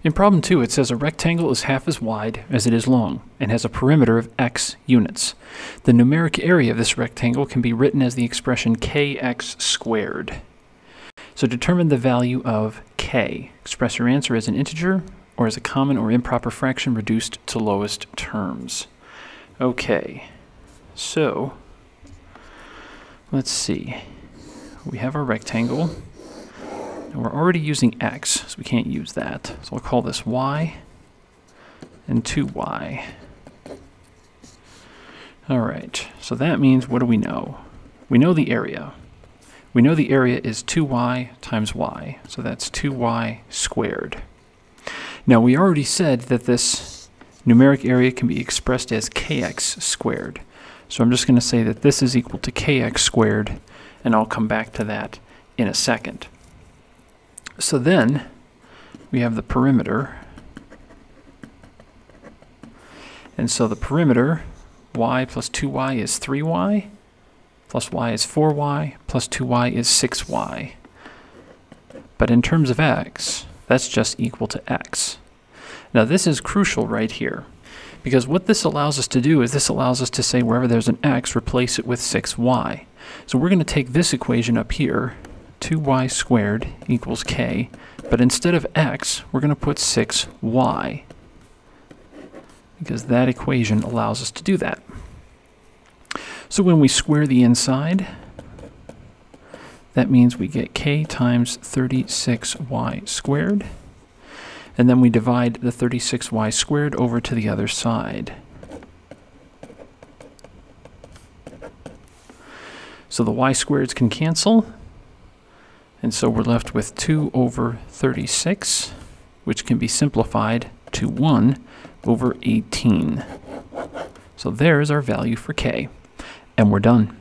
In problem 2, it says a rectangle is half as wide as it is long and has a perimeter of x units. The numeric area of this rectangle can be written as the expression kx squared. So determine the value of k. Express your answer as an integer or as a common or improper fraction reduced to lowest terms. Okay, so let's see. We have our rectangle. And we're already using x, so we can't use that. So I'll call this y and 2y. All right, so that means, what do we know? We know the area. We know the area is 2y times y, so that's 2y squared. Now, we already said that this numeric area can be expressed as kx squared. So I'm just going to say that this is equal to kx squared, and I'll come back to that in a second. So then we have the perimeter, and so the perimeter, y plus 2y is 3y, plus y is 4y, plus 2y is 6y. But in terms of x, that's just equal to x. Now this is crucial right here, because what this allows us to do is this allows us to say wherever there's an x, replace it with 6y. So we're going to take this equation up here, 2y squared equals k, but instead of x, we're going to put 6y, because that equation allows us to do that. So when we square the inside, that means we get k times 36y squared, and then we divide the 36y squared over to the other side. So the y squareds can cancel, and so we're left with 2 over 36, which can be simplified to 1 over 18. So there's our value for k, and we're done.